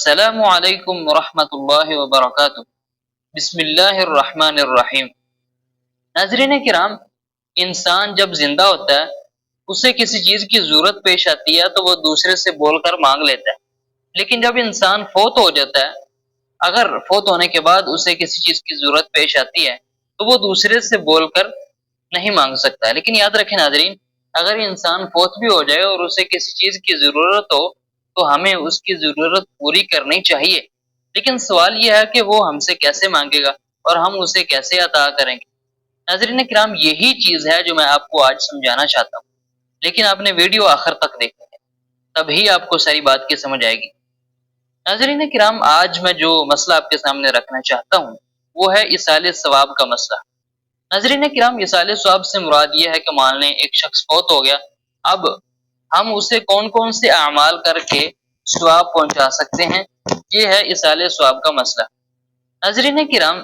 السلام علیکم ورحمۃ اللہ وبرکاتہ۔ بسم اللہ الرحمن الرحیم۔ ناظرین کرام، انسان جب زندہ ہوتا ہے اسے کسی چیز کی ضرورت پیش آتی ہے تو وہ دوسرے سے بول کر مانگ لیتا ہے، لیکن جب انسان فوت ہو جاتا ہے، اگر فوت ہونے کے بعد اسے کسی چیز کی ضرورت پیش آتی ہے تو وہ دوسرے سے بول کر نہیں مانگ سکتا۔ لیکن یاد رکھیں ناظرین، اگر انسان فوت بھی ہو جائے اور اسے کسی چیز کی ضرورت ہو تو ہمیں اس کی ضرورت پوری کرنی چاہیے، لیکن سوال یہ ہے کہ وہ ہم سے کیسے مانگے گا اور ہم اسے کیسے عطا کریں گے۔ ناظرین کرام، یہی چیز ہے جو میں آپ کو آج سمجھانا چاہتا ہوں، لیکن آپ نے ویڈیو آخر تک دیکھیں گے تبھی آپ کو ساری بات کی سمجھ آئے گی۔ ناظرین کرام، آج میں جو مسئلہ آپ کے سامنے رکھنا چاہتا ہوں وہ ہے ایصال ثواب کا مسئلہ۔ ناظرین کرام، ایصال ثواب سے مراد یہ ہے کہ مان لیں ایک شخص فوت ہو گیا، اب ہم اسے کون کون سے اعمال کر کے ثواب پہنچا سکتے ہیں، یہ ہے ایصال ثواب کا مسئلہ۔ ناظرین کرام،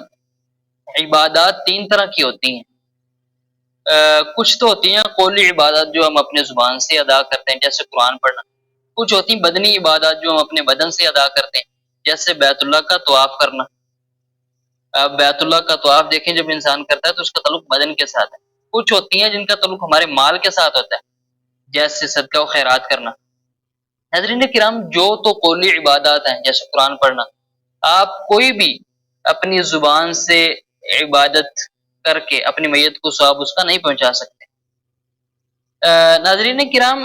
عبادات تین طرح کی ہوتی ہیں۔ کچھ تو ہوتی ہیں قولی عبادات جو ہم اپنے زبان سے ادا کرتے ہیں جیسے قرآن پڑھنا، کچھ ہوتی ہیں بدنی عبادات جو ہم اپنے بدن سے ادا کرتے ہیں جیسے بیت اللہ کا طواف کرنا۔ بیت اللہ کا طواف دیکھیں جب انسان کرتا ہے تو اس کا تعلق بدن کے ساتھ ہے۔ کچھ ہوتی ہیں جن کا تعلق ہمارے مال کے ساتھ ہوتا ہے جیسے صدقہ و خیرات کرنا۔ ناظرین کرام، جو تو قولی عبادات ہیں جیسے قرآن پڑھنا، آپ کوئی بھی اپنی زبان سے عبادت کر کے اپنی میت کو ثواب اس کا نہیں پہنچا سکتے۔ ناظرین کرام،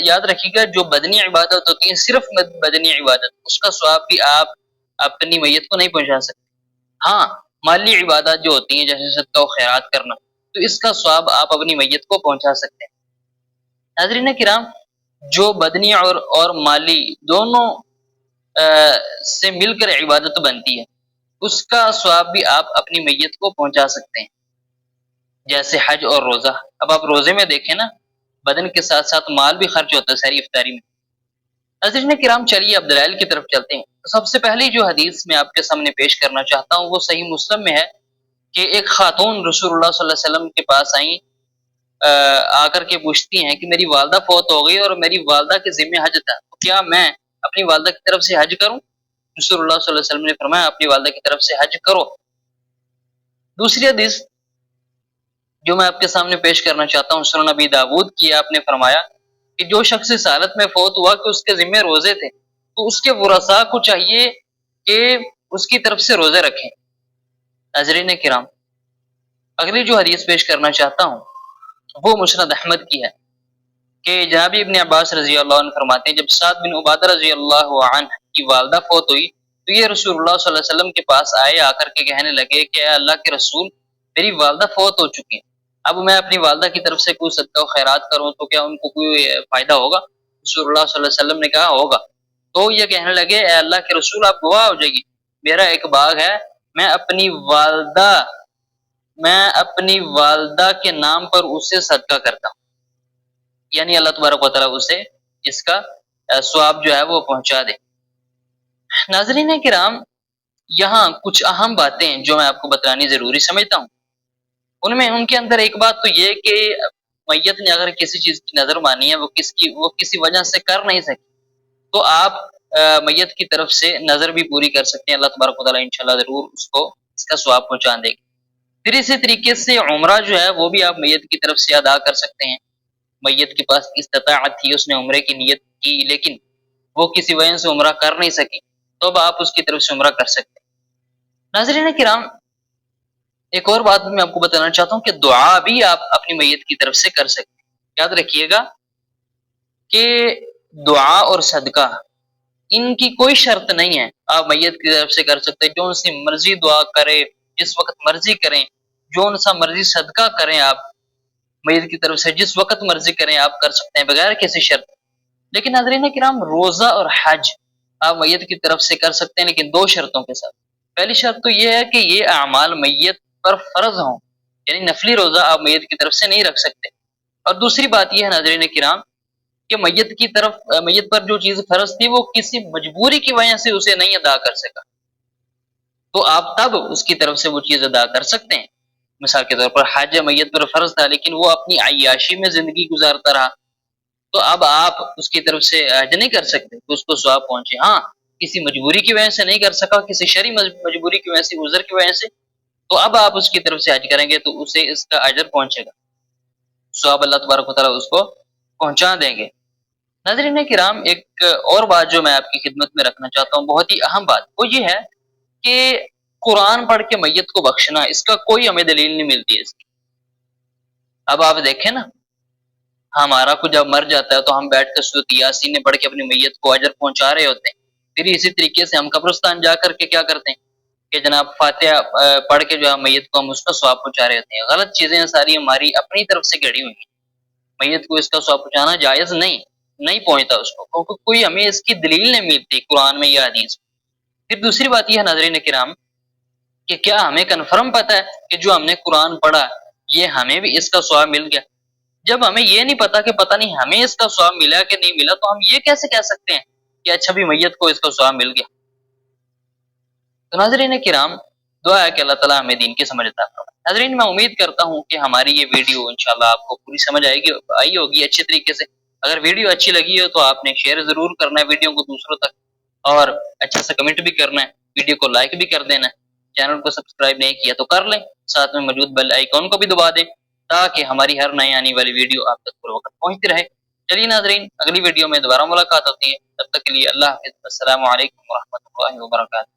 یاد رکھیے گا جو بدنی عبادت ہوتی ہیں، صرف بدنی عبادت، اس کا ثواب بھی آپ اپنی میت کو نہیں پہنچا سکتے۔ ہاں، مالی عبادات جو ہوتی ہیں جیسے صدقہ و خیرات کرنا، تو اس کا ثواب آپ اپنی میت کو پہنچا سکتے ہیں۔ ناظرین کرام، جو بدنی اور مالی دونوں سے مل کر عبادت بنتی ہے، اس کا ثواب بھی آپ اپنی میت کو پہنچا سکتے ہیں جیسے حج اور روزہ۔ اب آپ روزے میں دیکھیں نا، بدن کے ساتھ ساتھ مال بھی خرچ ہوتا ہے سحری افطاری میں۔ ناظرین کرام، چلیے اب دلائل کی طرف چلتے ہیں۔ سب سے پہلی جو حدیث میں آپ کے سامنے پیش کرنا چاہتا ہوں وہ صحیح مسلم میں ہے کہ ایک خاتون رسول اللہ صلی اللہ علیہ وسلم کے پاس آئیں، آ کر کے پوچھتی ہیں کہ میری والدہ فوت ہو گئی اور میری والدہ کے ذمہ حج تھا، تو کیا میں اپنی والدہ کی طرف سے حج کروں؟ رسول اللہ صلی اللہ علیہ وسلم نے فرمایا اپنی والدہ کی طرف سے حج کرو۔ دوسری حدیث جو میں آپ کے سامنے پیش کرنا چاہتا ہوں سنن نبی داود کی، آپ نے فرمایا کہ جو شخص اس حالت میں فوت ہوا کہ اس کے ذمہ روزے تھے تو اس کے ورثاء کو چاہیے کہ اس کی طرف سے روزے رکھیں۔ ناظرین کرام، اگلی جو حدیث پیش کرنا چاہتا ہوں وہ مسند احمد کی ہے کہ جناب ابن عباس رضی اللہ عنہ فرماتے ہیں جب سعد بن عبادہ رضی اللہ عنہ کی والدہ فوت ہوئی تو یہ رسول اللہ صلی اللہ علیہ وسلم کے پاس آئے، آ کر کے کہنے لگے کہ اے اللہ کے رسول، میری والدہ فوت ہو چکی ہے، اب میں اپنی والدہ کی طرف سے کوئی صدقہ و خیرات کروں تو کیا ان کو کوئی فائدہ ہوگا؟ رسول اللہ صلی اللہ علیہ وسلم نے کہا ہوگا۔ تو یہ کہنے لگے اے اللہ کے رسول، آپ گواہ ہو جائے گی، میرا ایک باغ ہے، میں اپنی والدہ کے نام پر اسے صدقہ کرتا ہوں، یعنی اللہ تبارک و تعالیٰ اسے اس کا ثواب جو ہے وہ پہنچا دے۔ ناظرین کرام، یہاں کچھ اہم باتیں جو میں آپ کو بتلانی ضروری سمجھتا ہوں، ان کے اندر ایک بات تو یہ کہ میت نے اگر کسی چیز کی نظر مانی ہے وہ کسی وجہ سے کر نہیں سکی تو آپ میت کی طرف سے نظر بھی پوری کر سکتے ہیں، اللہ تبارک و تعالیٰ انشاءاللہ ضرور اس کو اس کا ثواب پہنچا دے گی۔ پھر اسی طریقے سے عمرہ جو ہے وہ بھی آپ میت کی طرف سے ادا کر سکتے ہیں۔ میت کے پاس استطاعت تھی، اس نے عمرے کی نیت کی لیکن وہ کسی وجہ سے عمرہ کر نہیں سکی تو اب آپ اس کی طرف سے عمرہ کر سکتے ہیں۔ ناظرین کرام، ایک اور بات میں آپ کو بتانا چاہتا ہوں کہ دعا بھی آپ اپنی میت کی طرف سے کر سکتے ہیں۔ یاد رکھیے گا کہ دعا اور صدقہ ان کی کوئی شرط نہیں ہے، آپ میت کی طرف سے کر سکتے ہیں، جو ان سے مرضی دعا کرے، جس وقت مرضی کریں، جو ان سے مرضی صدقہ کریں، آپ میت کی طرف سے جس وقت مرضی کریں آپ کر سکتے ہیں بغیر کسی شرط۔ لیکن ناظرین کرام، روزہ اور حج آپ میت کی طرف سے کر سکتے ہیں لیکن دو شرطوں کے ساتھ۔ پہلی شرط تو یہ ہے کہ یہ اعمال میت پر فرض ہوں، یعنی نفلی روزہ آپ میت کی طرف سے نہیں رکھ سکتے۔ اور دوسری بات یہ ہے ناظرین کرام کہ میت پر جو چیز فرض تھی وہ کسی مجبوری کی وجہ سے اسے نہیں ادا کر سکا تو آپ تب اس کی طرف سے وہ چیز ادا کر سکتے ہیں۔ مثال کے طور پر حج میت پر فرض تھا لیکن وہ اپنی عیاشی میں زندگی گزارتا رہا تو اب آپ اس کی طرف سے حج نہیں کر سکتے تو اس کو ثواب پہنچے۔ ہاں، کسی مجبوری کی وجہ سے نہیں کر سکا، کسی شرعی مجبوری کی وجہ سے، عذر کی وجہ سے، تو اب آپ اس کی طرف سے حج کریں گے تو اسے اس کا اجر پہنچے گا، ثواب اللہ تبارک و تعالیٰ اس کو پہنچا دیں گے۔ ناظرین کرام، ایک اور بات جو میں آپ کی خدمت میں رکھنا چاہتا ہوں، بہت ہی اہم بات، وہ یہ ہے کہ قرآن پڑھ کے میت کو بخشنا، اس کا کوئی ہمیں دلیل نہیں ملتی ہے اس کی۔ اب آپ دیکھیں نا، ہمارا کو جب مر جاتا ہے تو ہم بیٹھ کر سورۃ یاسین نے پڑھ کے اپنی میت کو اجر پہنچا رہے ہوتے ہیں، پھر اسی طریقے سے ہم قبرستان جا کر کے کیا کرتے ہیں کہ جناب فاتحہ پڑھ کے جو ہے میت کو ہم اس کا ثواب پہنچا رہے ہوتے ہیں۔ غلط چیزیں ساری ہماری اپنی طرف سے گڑی ہوئی ہیں، میت کو اس کا ثواب پہنچانا جائز نہیں پہنچتا اس کو، کیونکہ کوئی ہمیں اس کی دلیل نہیں ملتی قرآن میں یا حدیث میں۔ پھر دوسری بات یہ ہے ناظرین کرام کہ کیا ہمیں کنفرم پتہ ہے کہ جو ہم نے قرآن پڑھا یہ ہمیں بھی اس کا ثواب مل گیا؟ جب ہمیں یہ نہیں پتا کہ پتہ نہیں ہمیں اس کا ثواب ملا کہ نہیں ملا، تو ہم یہ کیسے کہہ سکتے ہیں کہ اچھا بھی میت کو اس کا ثواب مل گیا؟ تو ناظرین کرام، دعا ہے کہ اللہ تعالیٰ ہمیں دین کی سمجھ عطا فرمائے۔ ناظرین، میں امید کرتا ہوں کہ ہماری یہ ویڈیو انشاءاللہ آپ کو پوری سمجھ آئی ہوگی اچھے طریقے سے۔ اگر ویڈیو اچھی لگی ہو تو آپ نے شیئر ضرور کرنا ہے ویڈیو کو دوسروں تک، اور اچھا سا کمنٹ بھی کرنا ہے، ویڈیو کو لائک بھی کر دینا ہے، چینل کو سبسکرائب نہیں کیا تو کر لیں، ساتھ میں موجود بیل آئیکن کو بھی دبا دیں تاکہ ہماری ہر نئی آنے والی ویڈیو آپ تک پر وقت پہنچتی رہے۔ چلیے ناظرین، اگلی ویڈیو میں دوبارہ ملاقات ہوتی ہے، تب تک کے لیے اللہ حافظ، السلام علیکم ورحمۃ اللہ وبرکاتہ۔